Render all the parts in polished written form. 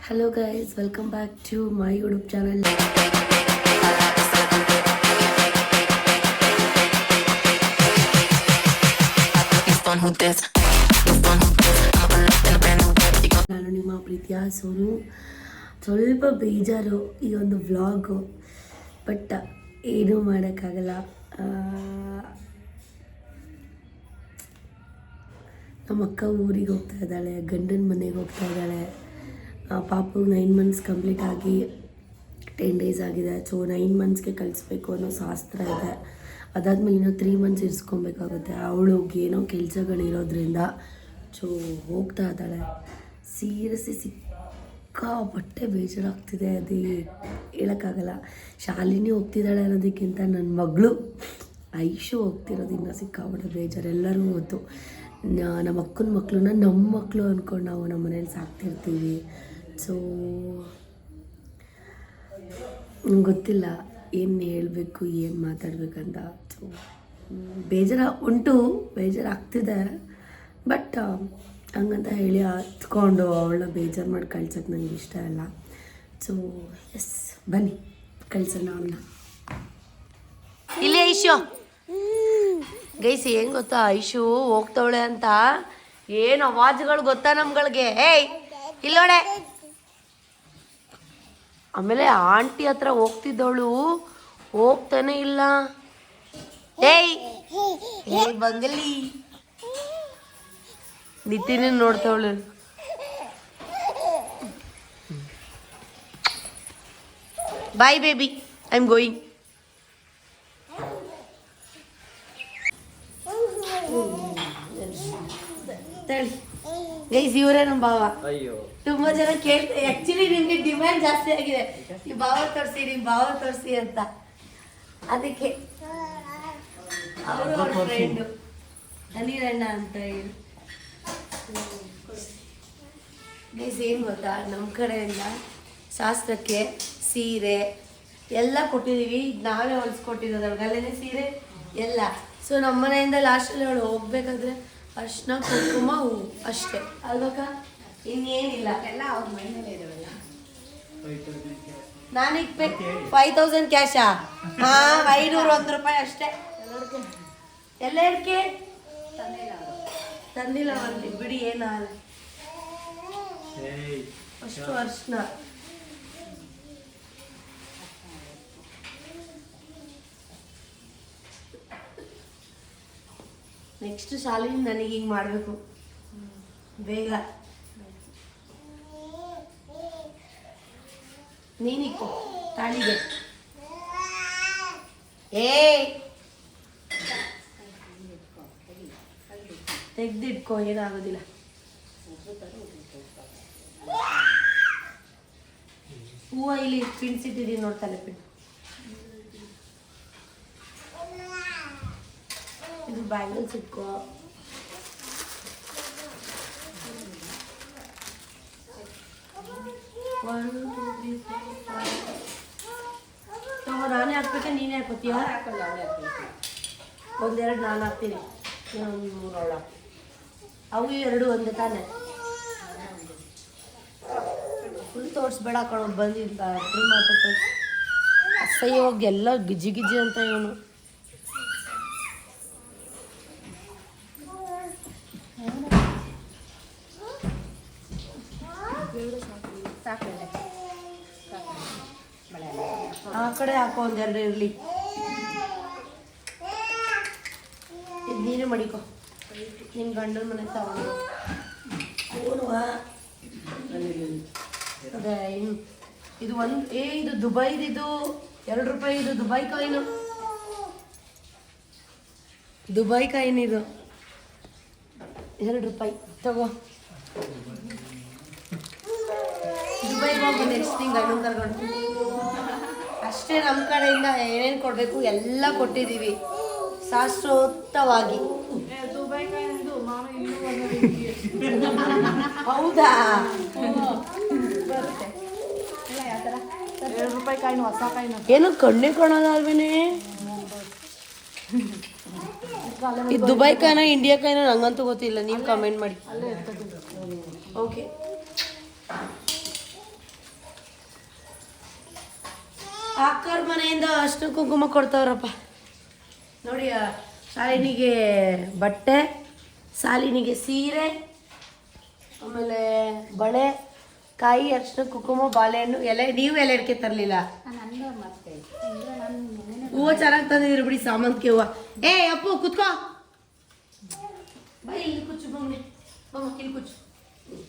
Hello guys, welcome back to my YouTube channel. ನಾನು ನಿಮ್ಮ ಪ್ರೀತಿಯ ಸೋನು. ಸ್ವಲ್ಪ ಬೇಜಾರು ಈ ಒಂದು ವ್ಲಾಗು, ಬಟ್ ಏನೂ ಮಾಡೋಕ್ಕಾಗಲ್ಲ. ನಮ್ಮ ಅಕ್ಕ ಊರಿಗೆ ಹೋಗ್ತಾ ಇದ್ದಾಳೆ, ಗಂಡನ ಮನೆಗೆ ಹೋಗ್ತಾ ಇದ್ದಾಳೆ. ಪಾಪು 9 months ಕಂಪ್ಲೀಟ್ ಆಗಿ 10 days ಆಗಿದೆ. ಸೊ 9 monthsಗೆ ಕಳಿಸ್ಬೇಕು ಅನ್ನೋ ಶಾಸ್ತ್ರ ಇದೆ. ಅದಾದಮೇಲೆ ಇನ್ನೂ 3 months ಇರಿಸ್ಕೊಬೇಕಾಗುತ್ತೆ. ಅವಳಿಗೆ ಏನೋ ಕೆಲಸಗಳಿರೋದ್ರಿಂದ ಸೊ ಹೋಗ್ತಾ ಇದ್ದಾಳೆ. ಸೀರಿಯಸ್ಲಿ ಸಿಕ್ಕಾಪಟ್ಟೆ ಬೇಜಾರಾಗ್ತಿದೆ, ಅದು ಹೇಳೋಕ್ಕಾಗಲ್ಲ. ಶಾಲಿನಿ ಹೋಗ್ತಿದ್ದಾಳೆ ಅನ್ನೋದಕ್ಕಿಂತ ನನ್ನ ಮಗಳು ಐಶು ಹೋಗ್ತಿರೋದ್ರಿಂದ ಸಿಕ್ಕಾಪಟ್ಟೆ ಬೇಜಾರು. ಎಲ್ಲರೂ ಗೊತ್ತು, ನಮ್ಮ ಅಕ್ಕನ ಮಕ್ಕಳನ್ನ ನಮ್ಮ ಮಕ್ಕಳು ಅಂದ್ಕೊಂಡು ನಾವು ನಮ್ಮ ಮನೇಲಿ ಸಾಕ್ತಿರ್ತೀವಿ. ಸೊ ಗೊತ್ತಿಲ್ಲ ಏನು ಹೇಳಬೇಕು, ಏನು ಮಾತಾಡಬೇಕಂತ. ಸೊ ಬೇಜಾರಾಗ್ತಿದೆ, ಬಟ್ ಹಂಗಂತ ಹೇಳಿ ಹತ್ಕೊಂಡು ಅವಳನ್ನ ಬೇಜಾರು ಮಾಡಿ ಕಳ್ಸೋಕ್ಕೆ ನನಗೆ ಇಷ್ಟ ಇಲ್ಲ. ಸೊ ಎಸ್, ಬನ್ನಿ ಕಳ್ಸೋಣ ಅವಳನ್ನ. ಇಲ್ಲಿ ಐಶು ಗೈಸಿ ಏನು ಗೊತ್ತಾ, ಐಶು ಹೋಗ್ತವಳೆ ಅಂತ ಏನು ಅವಾಜುಗಳು ಗೊತ್ತಾ ನಮ್ಗಳಿಗೆ. ಏಯ್ ಇಲ್ಲೋಡೆ. ಆಮೇಲೆ ಆಂಟಿ ಹತ್ರ ಹೋಗ್ತಿದ್ದವಳು ಹೋಗ್ತಾನೆ ಇಲ್ಲ. ಏಯ್ ಏಯ್ ಬಂಗಲಿ ನಿತಿನ ನೋಡ್ತವಳು. Bye baby, I am going. Guys ಇವರೇ ನಮ್ಮ ಭಾವ. ತುಂಬಾ ಜನ ಕೇಳ್ತಾರೆ, ಆಕ್ಚುಲಿ ನಿಮ್ಗೆ ಡಿಮ್ಯಾಂಡ್ ಜಾಸ್ತಿ ಆಗಿದೆ, ನೀವು ಭಾವ ತೋರಿಸಿ ಅಂತ. ಅದಕ್ಕೆ ಅವರು ಅವ್ರ ಫ್ರೆಂಡು ಅನಿರಣ್ಣ ಅಂತ ಹೇಳಿ. ಗೈಸ್ ಏನು ಗೊತ್ತಾ, ನಮ್ಮ ಕಡೆಯಿಂದ ಶಾಸ್ತ್ರಕ್ಕೆ ಸೀರೆ ಎಲ್ಲ ಕೊಟ್ಟಿದ್ದೀವಿ. ನಾವೇ ಹೊಲಿಸ್ಕೊಟ್ಟಿರೋದು ಅವ್ರಿಗಲ್ಲೇ ಸೀರೆ ಎಲ್ಲ. ಸೊ ನಮ್ಮ ಮನೆಯಿಂದ ಲಾಸ್ಟಲ್ಲಿ ಅವಳು ಹೋಗ್ಬೇಕಾದ್ರೆ ಅರ್ಶಿನ ಕುಂಕುಮ ಹೂವು ಅಷ್ಟೇ ಅಲ್ವಕ್ಕ, ಇನ್ನೇನಿಲ್ಲ. ಎಲ್ಲ ಅವ್ರ ಮೈಮೇಲೆ ಇದಾವಲ್ಲ. ನಾನು ಇಕ್ಬೇಕು 5000 ಕ್ಯಾಶಾ? ಹಾಂ, 501 ರೂಪಾಯಿ ಅಷ್ಟೇ. ಎಲ್ಲ ಇರ್ಕೆ ತಂದಿಲ್ಲ ಒಂದು ಬಿಡಿ, ಏನಾಗಲ್ಲ. ಅಷ್ಟು ಅರ್ಶಿನ ನೆಕ್ಸ್ಟ್ ಶಾಲೆಯಿಂದ ನನಗೆ ಹಿಂಗೆ ಮಾಡಬೇಕು ಬೇಗ. ನೀನಿಕ್ಕೋ ತಾಳಿಗೆ. ತೆಗ್ದಿಟ್ಕೋ, ಏನಾಗೋದಿಲ್ಲ. ಹೂವು ಇಲ್ಲಿ ಪಿಣ್ಸಿಟ್ಟಿದ್ದೀನಿ ನೋಡ್ತಾನೆ ಪಿನ್. ಇದು ಬ್ಯಾಂಗಲ್ಸ್ ಇಟ್ಕೋ. ನಾನೇ ಹಾಕ್ಬೇಕ, ನೀನೇ ಹಾಕೋತೀಯ? ಒಂದೆರಡು ನಾನು ಹಾಕ್ತೀನಿ, 3 ಅವಳು. ಅವು 2 ಒಂದೇ ತಾನೆ. ಫುಲ್ ತೋರಿಸ್ಬೇಡ ಕಣೋ, ಬಂದಿದ್ದ ಮಾತಾಡ್ತ ಅಸಹ್ಯ ಹೋಗಿ ಎಲ್ಲ ಗಿಜಿ ಗಿಜಿ ಅಂತ ಇವನು. ಆ ಕಡೆ ಹಾಕೋ, ಒಂದೆರಡು ಇರಲಿ. ಇದು ನೀನೇ ಮಡಿಕೋ, ನಿಮ್ಮ ಗಂಡನ ಮನೆ ತಗೊಂಡು. ಅದೇ ಇದು ಒಂದು ಇದು ದುಬೈದಿದು 2 ರೂಪಾಯಿ. ಇದು ದುಬೈ ಕಾಯಿನು, ದುಬೈ ಕಾಯಿನ್. ಇದು 2 ರೂಪಾಯಿ ತಗೋ. ದುಬೈಗೆ ಹೋಗಿ ನೆಕ್ಸ್ಟ್ ತಿಂಗ್ ಗಂಡನ ಕರ್ಕೊಂಡು ಅಷ್ಟೇ. ನಮ್ಮ ಕಡೆಯಿಂದ ಏನೇನು ಕೊಡಬೇಕು ಎಲ್ಲ ಕೊಟ್ಟಿದ್ದೀವಿ ಶಾಸ್ತ್ರೋಕ್ತವಾಗಿ. ಹೌದಾ? 2 ರೂಪಾಯಿ ಕಾಯಿನು, ಹೊಸ ಕಾಯಿನು. ಏನು ಕಣ್ಣೆ ಕಾಣೋದು ಅಲ್ವೇನೆ. ಇದು ದುಬೈ ಕಾಯಿನ ಇಂಡಿಯಾ ಕಾಯಿನ ನಂಗಂತೂ ಗೊತ್ತಿಲ್ಲ, ನೀವು ಕಮೆಂಟ್ ಮಾಡಿ. ಓಕೆ ಅಕ್ಕವ್ರ ಮನೆಯಿಂದ ಅಷ್ಟು ಕುಂಕುಮ ಕೊಡ್ತಾವ್ರಪ್ಪ ನೋಡಿ. ಶಾಲಿನಿಗೆ ಬಟ್ಟೆ, ಶಾಲಿನಿಗೆ ಸೀರೆ, ಆಮೇಲೆ ಬಳೆ, ಕಾಯಿ, ಅರ್ಶಿನ, ಕುಂಕುಮ, ಬಾಳೆಹಣ್ಣು, ಎಲೆ. ನೀವು ಎಲೆ ಅಡಿಕೆ ತರಲಿಲ್ಲ. ಹೂವು ಚೆನ್ನಾಗಿ ತಂದಿದ್ರಿ ಬಿಡಿ, ಸಾಮಂತಿಗೆ ಹೂವು. ಏ ಅಪ್ಪು ಕುತ್ಕೋ, ಬೈ ಇಲ್ಲಿ ಕುಚ್ಚು ಬೊಮ್ಮೆ, ಇಲ್ಲಿ ಕುಚ್ಚು,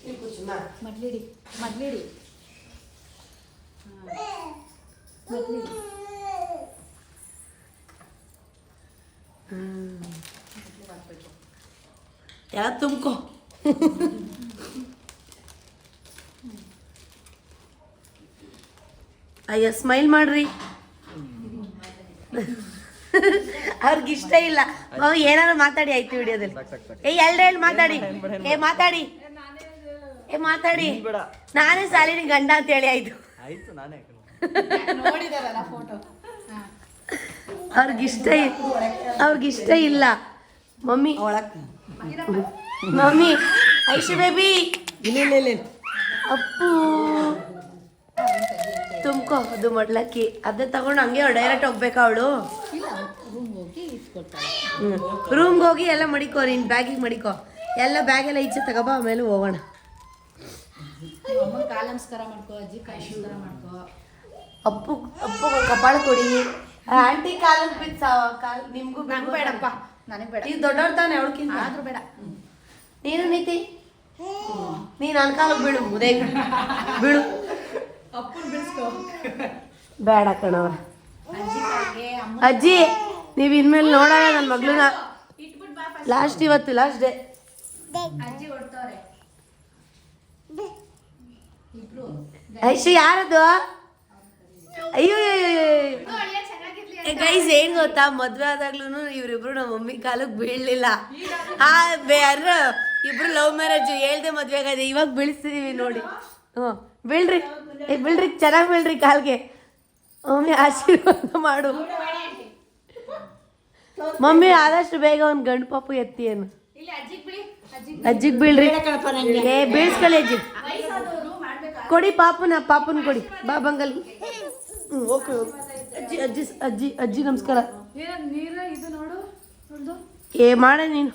ಇಲ್ಲಿ ಕುಚ್ಚು. ಮಡ್ಲಿಡಿ ಎಲ್ಲ ತುಂಬ್ಕೋ. ಅಯ್ಯ ಸ್ಮೈಲ್ ಮಾಡ್ರಿ. ಅವ್ರಿಗಿಷ್ಟ ಇಲ್ಲ. ಏನಾದ್ರು ಮಾತಾಡಿ ಆಯ್ತು ವಿಡಿಯೋದಲ್ಲಿ. ಎಲ್ರು ಮಾತಾಡಿ. ಮಾತಾಡಿ. ನಾನೇ ಶಾಲಿನಿ ಗಂಡ ಅಂತ ಹೇಳಿ ಆಯ್ತು. ಅವ್ರಿಗಿಷ್ಟ ಇಲ್ಲ. ಮಮ್ಮಿ ಐಶು ಬೇಬಿ ಅಪ್ಪು ತುಂಬ್ಕೋ. ಅದು ಮಡ್ಲಕ್ಕಿ ಅದೇ ತಗೊಂಡು ಹಂಗೆ ಡೈರೆಕ್ಟ್ ಹೋಗ್ಬೇಕಾ ಅವಳು? ರೂಮ್ಗೆ ಹೋಗಿ ಎಲ್ಲ ಮಡಿಕೋ, ನೀನು ಬ್ಯಾಗಿಗೆ ಮಡಿಕೋ. ಎಲ್ಲ ಬ್ಯಾಗೆಲ್ಲ ಈಚೆ ತಗೋಬಾ, ಆಮೇಲೆ ಹೋಗೋಣ. ಅಪ್ಪು ಕಪಾಳ ಕೊಡಿ. ಆಂಟಿ ಕಾಲಕ್ಕೆ ಬಿತ್ತು. ನಿಮ್ಗೂ ಬೇಡಪ್ಪ, ನನಗೆ ಬೇಡ. ನೀವು ದೊಡ್ಡವ್ರ ತಾನೆ, ಅವಳಕ್ಕಿಂತ ಆದ್ರೂ ಬೇಡ. ನೀನು ನೀತಿ, ನೀನು ನನ್ನ ಕಾಲಕ್ಕೆ ಬೀಳು, ಮುದೇ ಬೀಳು. ಬೇಡ ಕಣವ. ಅಜ್ಜಿ ನೀವು ಇನ್ಮೇಲೆ ನೋಡೋಣ ನನ್ನ ಮಗಳನ್ನ. ಲಾಸ್ಟ್ ಇವತ್ತು ಲಾಸ್ಟ್ ಡೇ. ಐಶು ಯಾರದು? ಅಯ್ಯೋ ಗೈಸ್, ಏನ್ ಗೊತ್ತಾ, ಮದ್ವೆ ಆದಾಗ್ಲೂ ಇವ್ರಿಬ್ರು ನಮ್ಮ ಮಮ್ಮಿ ಕಾಲಕ್ಕೆ ಬೀಳಲಿಲ್ಲ. ಯಾರು ಇಬ್ರು ಲವ್ ಮ್ಯಾರೇಜ್, ಹೇಳ್ದೆ ಮದ್ವೆ ಆಗದೆ. ಇವಾಗ ಬೀಳಿಸ್ತಿದೀವಿ ನೋಡಿ. ಬೀಳ್ರಿ, ಬೀಳ್ರಿ, ಚೆನ್ನಾಗಿ ಬೀಳ್ರಿ ಕಾಲ್ಗೆ. ಮಮ್ಮಿ ಆಶೀರ್ವಾದ ಮಾಡು. ಮಮ್ಮಿ ಆದಷ್ಟು ಬೇಗ ಒಂದು ಗಂಡು ಪಾಪು ಎತ್ತಿ ಏನು. ಅಜ್ಜಿಗೆ ಬೀಳ್ರಿ. ಬೀಳ್ಸ್ಕೊಳ್ಳಿ ಅಜ್ಜಿ. ಕೊಡಿ ಪಾಪುನ ಕೊಡಿ. ಬಾ ಬಂಗಲಿ. ಓಕೆ ಅಜ್ಜಿ ನಮಸ್ಕಾರ. ಮಾಡ ನೀನು,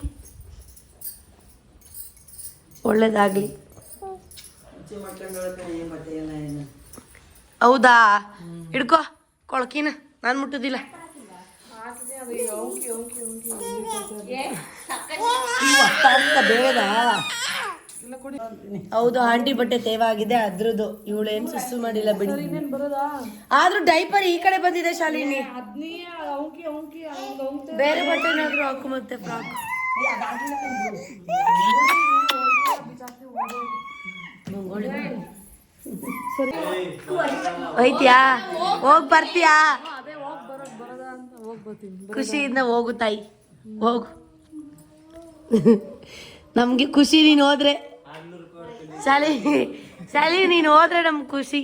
ಒಳ್ಳೇದಾಗ್ಲಿ. ಹೌದಾ, ಹಿಡ್ಕೋ ಕೊಳಕಿನ, ನಾನು ಮುಟ್ಟುದಿಲ್ಲ. ಹೌದು, ಆಂಟಿ ಬಟ್ಟೆ ತೇವಾಗಿದೆ ಅದ್ರದ್ದು. ಇವಳೇನು ಸುಸ್ಸು ಮಾಡಿಲ್ಲ ಬಿಡಿ. ಆದ್ರೂ ಡೈಪರ್ ಈ ಕಡೆ ಬಂದಿದೆ ಶಾಲಿನಿ. ಬೇರೆ ಬಟ್ಟೆನಾದ್ರೂ ಹಾಕು, ಮತ್ತೆ ಫ್ರಾಕ್. ಹೋಯ್ತಿಯಾ? ಹೋಗ್ ಬರ್ತೀಯಾ? ಖುಷಿಯಿಂದ ಹೋಗು ತಾಯಿ, ಹೋಗು. ನಮ್ಗೆ ಖುಷಿ ನೀನು ಹೋದ್ರೆ. ಶಾಲಿ ನೀನು ಹೋದ್ರೆ ನಮ್ಗೆ ಖುಷಿ.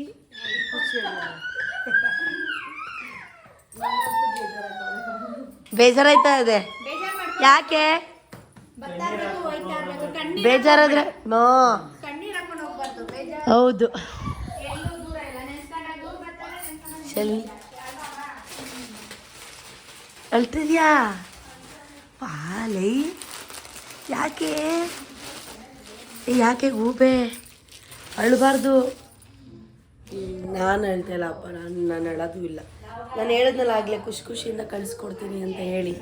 ಬೇಜಾರಾಯ್ತಾ ಇದೆ? ಯಾಕೆ ಬೇಜಾರಾದ್ರೆ? ಹೌದು. ಶಾಲಿ ಅಳ್ತಿದ್ಯಾ? ಪಾಲೈ ಯಾಕೆ ಗೂಬೆ? ಅಳಬಾರ್ದು. ನಾನು ಹೇಳ್ತಾಯಿಲ್ಲಪ್ಪ, ನಾನು ಹೇಳೋದು ಇಲ್ಲ. ನಾನು ಹೇಳಿದ್ನಲ್ಲ ಆಗಲೇ, ಖುಷಿಯಿಂದ ಕಳಿಸ್ಕೊಡ್ತೀನಿ ಅಂತ ಹೇಳಿ.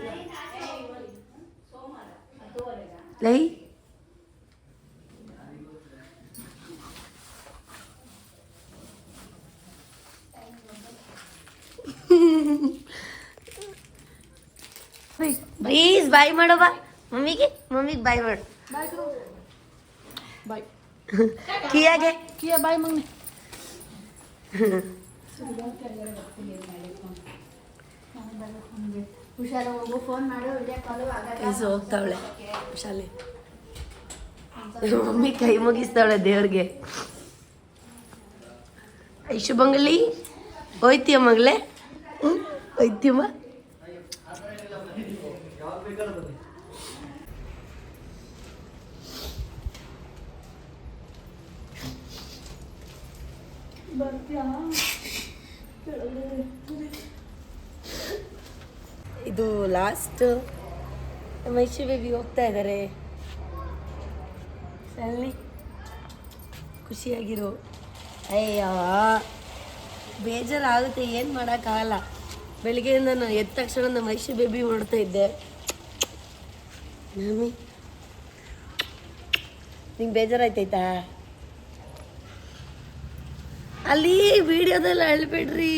ಲೈ ಪ್ಲೀಸ್ ಬಾಯ್ ಮಾಡೋ. ಬಾ ಮಮ್ಮಿಗೆ ಬಾಯ್ ಮಾಡು. ಬಾಯ್ ಕಿಯಾ ಬಾಯ್ ಮಮ್ಮಿ. ಹೋಗ್ತಾವಳೆ ಶಾಲೆ. ಮಮ್ಮಿ ಕೈ ಮುಗಿಸ್ತಾವಳೆ ದೇವ್ರಿಗೆ. ಐಶು ಬಂಗಲಿ ಹೋಯ್ತೀಯ ಮಗಳೇ? ಹೋಯ್ತೀಯಮ್ಮ. ಇದು ಲಾಸ್ಟ್ ಮೈಷಿ ಬೇಬಿ ಹೋಗ್ತಾ ಇದ್ದಾರೆ. ಅಲ್ಲಿ ಖುಷಿಯಾಗಿರೋ. ಅಯ್ಯೋ ಬೇಜಾರಾಗುತ್ತೆ, ಏನು ಮಾಡೋಕ್ಕಾಗಲ್ಲ. ಬೆಳಿಗ್ಗೆಯಿಂದ ನಾನು ಎದ್ದ ತಕ್ಷಣ ನಮ್ಮ ಮೈಷಿ ಬೇಬಿ ಮಾಡ್ತಾ ಇದ್ದೆ. ಮಮ್ಮಿ ನಿಂಗೆ ಬೇಜಾರಾಯ್ತೈತಾ? ಅಲ್ಲಿ ವಿಡಿಯೋದಲ್ಲಿ ಅಳ್ಬೇಡ್ರಿ.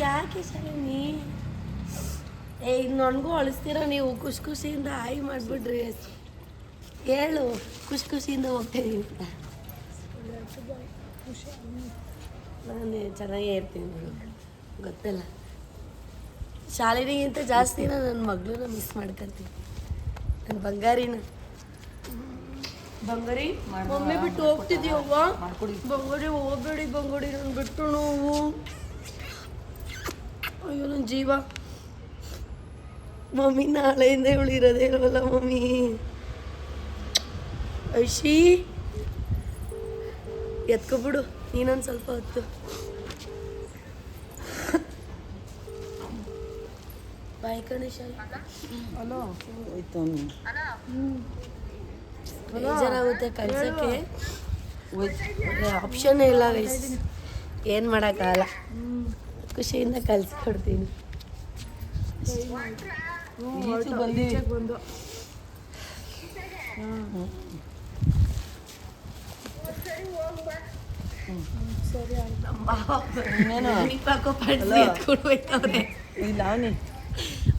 ಯಾಕೆ ಶಾಲಿನಿ ಈಗ ನನಗೂ ಅಳಿಸ್ತೀರ ನೀವು? ಖುಷಿಯಿಂದ ಹಾಯ್ ಮಾಡಿಬಿಡ್ರಿ. ಹೇಳು ಖುಷಿಯಿಂದ ಹೋಗ್ತೀನಿ ಅಂತ. ನಾನು ಚೆನ್ನಾಗೇ ಇರ್ತೀನಿ ಗೊತ್ತಲ್ಲ. ಶಾಲಿನಿಗಿಂತ ಜಾಸ್ತಿನ ನನ್ನ ಮಗಳನ್ನ ಮಿಸ್ ಮಾಡ್ಕೊತೀನಿ. ನನ್ನ ಬಂಗಾರಿನ. ಬಂಗಾರಿ ಮಮ್ಮಿ ಬಿಟ್ಟು ಹೋಗ್ತಿದ್ಯವ್ವ? ಬಂಗಾರಿ ಹೋಗ್ಬೇಡಿ ಬಂಗಾರಿ, ನಾನು ಬಿಟ್ಟು ನೋವು. ಅಯ್ಯೋ ನನ್ನ ಜೀವ. ಮಮ್ಮಿ ನಾಳೆಯಿಂದ ಇವಳು ಇರೋದೇ ಇಲ್ವಲ್ಲ ಮಮ್ಮಿ. ಐಶಿ ಎತ್ಕೊಬಿಡು ನೀನೊಂದು ಸ್ವಲ್ಪ ಹೊತ್ತು. ಬಾಯ್ ಗಣೇಶ. ಬೇಜಾರಾಗುತ್ತೆ ಕಳ್ಸೋಕ್ಕೆ, ಆಪ್ಷನ್ ಇಲ್ಲ ಗೈಸ್, ಏನು ಮಾಡೋಕ್ಕಾಗಲ್ಲ. ಖುಷಿಯಿಂದ ಕಲಿಸ್ಕೊಡ್ತೀನಿ. ಬಂದು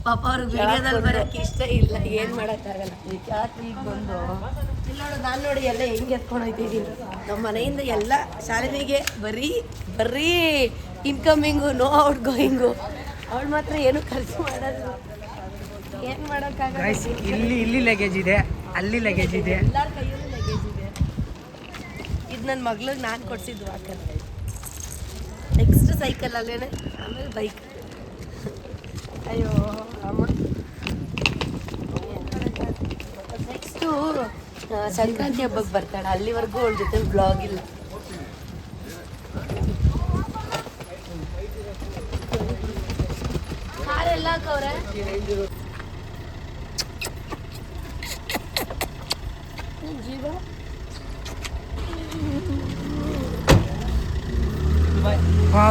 ಪಾಪ ಅವ್ರಿಗೆ ವಿಡಿಯೋದಲ್ಲಿ ಬರೋಕ್ಕೆ ಇಷ್ಟ ಇಲ್ಲ, ಏನು ಮಾಡೋಕ್ಕಾಗಲ್ಲ. ಯಾಕೆ ಈಗ ಬಂದು ಇಲ್ಲ ನೋಡು, ನಾನು ನೋಡಿ ಎಲ್ಲ ಹೆಂಗೆ ಎತ್ಕೊಂಡು ಹೋಗ್ತಿದ್ದೀನಿ. ನಮ್ಮ ಮನೆಯಿಂದ ಎಲ್ಲ ಶಾಲೆಗೆ ಬರೀ ಇನ್ಕಮಿಂಗು, ನೋ ಔಟ್ ಗೋಯಿಂಗು. ಅವಳು ಮಾತ್ರ ಏನು ಖರ್ಚು ಮಾಡೋದು, ಏನು ಮಾಡೋಕ್ಕಾಗಲ್ಲ. ಇಲ್ಲಿ ಲಗೇಜ್ ಇದೆ, ಅಲ್ಲಿ ಲಗೇಜ್ ಇದೆ, ಎಲ್ಲರ ಕೈಯಲ್ಲೂ ಲಗೇಜ್ ಇದೆ. ಇದು ನನ್ನ ಮಗಳಿಗೆ ನಾನು ಕೊಡಿಸಿದ್ದು ವಾಕರ್. ನೆಕ್ಸ್ಟ್ ಸೈಕಲ್ ಅಲ್ಲೇನೆ, ಆಮೇಲೆ ಬೈಕ್. ಅಯ್ಯೋ ಅಮ್ಮ. ನೆಕ್ಸ್ಟು ಸಂಕ್ರಾಂತಿ ಹಬ್ಬಕ್ಕೆ ಬರ್ತಾಳೆ, ಅಲ್ಲಿವರೆಗೂ ಅವಳ ಜೊತೆ ಬ್ಲಾಗ್ ಇಲ್ಲ. ಹಾರೆಲ್ಲ ಹಾಕವ್ರೆ. ಜೀವ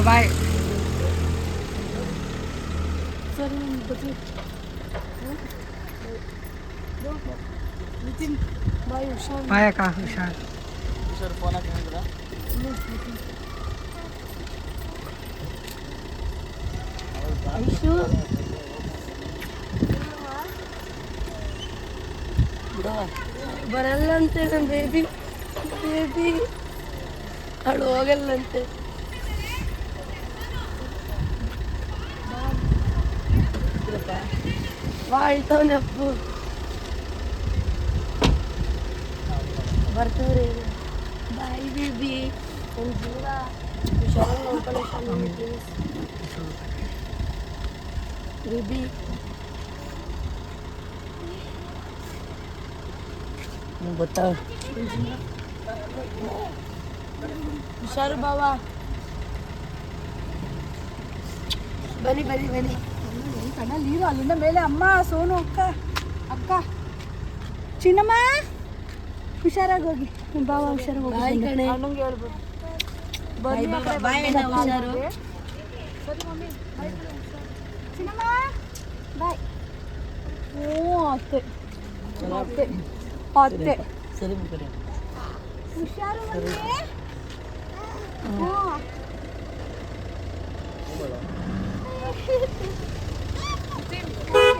ಬಾಯ್. ಸರಿ ನಿತಿನ್ ಬಾಯ್. ಬಾಯ್ ಅಕ್ಕ, ಹುಷಾರ್. ಐಶು ಬರಲ್ಲಂತೆ ನನ್ನ ಬೇಬಿ ಅವಳು ಹೋಗಲ್ಲಂತೆ. ಬಾಳ್ತವನೆ ಅಪ್ಪು. ಬರ್ತವ್ರಿ. ಬಾಯ್ ಬೇಬಿ. ಒಂದು ಜೀವ ಹುಷಾರಾಗಿ ನೋಡ್ಕೊಳ್ಳಿ ಶಾಲಿನಿ ಪ್ಲೀಸ್. ಬೇಬಿ ಗೊತ್ತಾ, ಹುಷಾರು ಬಾವ. ಬನ್ನಿ ಕಣ್ಣಲ್ಲಿ ನೀರು ಅಲ್ಲಿಂದ ಮೇಲೆ. ಅಮ್ಮ ಸೋನು ಅಕ್ಕ ಚಿನ್ನಮ್ಮ ಹುಷಾರಾಗಿ ಹೋಗಿ ಬಾವ, ಹುಷಾರಾಗಿ ಹೋಗಿ. ಬಾಯ್ ಕಣೆ. ಅಣ್ಣಂಗೆ ಹೇಳ್ಬೋದು. ಬಾಯ್ ಹುಷಾರು. ಸರಿ ಮಮ್ಮಿ ಬಾಯ್ ಚಿನ್ನಮ್ಮ ಬಾಯ್. ಅತ್ತೆ ಸರಿ ಹುಷಾರು ಮಮ್ಮಿ.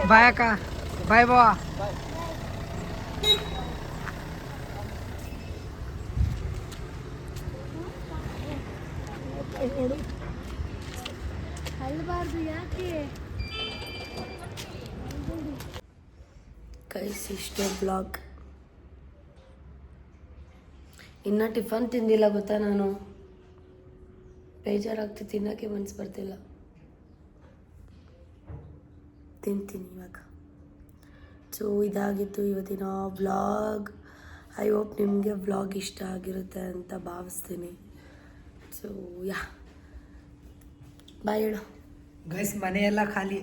ಬಾಯ್ ಅಕ್ಕ, ಬಾಯ್ ಬಾವ. ಅಲ್ಬಾರ್ದು ಯಾಕೆ? ಗೈಸ್ ಇಷ್ಟೇ ಬ್ಲಾಗ್. ಇನ್ನು ಟಿಫನ್ ತಿಂದಿಲ್ಲ ಗೊತ್ತಾ ನಾನು. ಬೇಜಾರಾಗ್ತಿ, ತಿನ್ನೋಕ್ಕೆ ಮನ್ಸು ಬರ್ತಿಲ್ಲ. ತಿಂತೀನಿ ಇವಾಗ. ಸೊ ಇದಾಗಿತ್ತು ಇವತ್ತಿನ ವ್ಲಾಗ್. ಐ ಹೋಪ್ ನಿಮಗೆ ವ್ಲಾಗ್ ಇಷ್ಟ ಆಗಿರುತ್ತೆ ಅಂತ ಭಾವಿಸ್ತೀನಿ. ಸೊ ಯಾ ಬಾಯ್ ಹೇಳು. ಗೈಸ್ ಮನೆಯೆಲ್ಲ ಖಾಲಿ.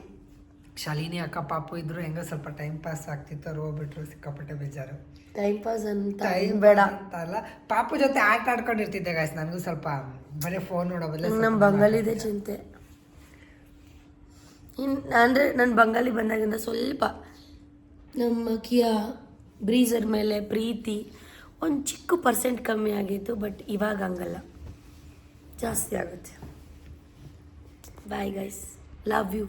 ಶಾಲಿನಿ ಅಕ್ಕ ಪಾಪು ಇದ್ರು ಹೆಂಗೋ ಸ್ವಲ್ಪ ಟೈಮ್ ಪಾಸ್ ಆಗ್ತಿತ್ತು. ಅವ್ರು ಹೋಗ್ಬಿಟ್ರು, ಸಿಕ್ಕಾಪಟ್ಟೆ ಬೇಜಾರು. ಟೈಮ್ ಪಾಸ್ ಅಂತ ಟೈಮ್ ಬೇಡ. ಅಂತ ಅಲ್ಲ, ಪಾಪು ಜೊತೆ ಆಟ ಆಡ್ಕೊಂಡಿರ್ತಿದ್ದೆ ಗೈಸ್. ನನಗೂ ಸ್ವಲ್ಪ ಬರೀ ಫೋನ್ ನೋಡೋ ಬದಲು ನಮ್ಮ ಬಂಗಾಲಿದೆ ಚಿಂತೆ. ಅಂದರೆ ನನ್ನ ಬಂಗಾಲಿ ಬಂದಾಗಿಂದ ಸ್ವಲ್ಪ ನಮ್ಮ ಕಿಯಾ ಬ್ರೀಸರ್ ಮೇಲೆ ಪ್ರೀತಿ ಒಂದು ಚಿಕ್ಕ ಪರ್ಸೆಂಟ್ ಕಮ್ಮಿ ಆಗಿತ್ತು. ಬಟ್ ಇವಾಗ ಹಂಗಲ್ಲ, ಜಾಸ್ತಿ ಆಗುತ್ತೆ. Bye guys, love you.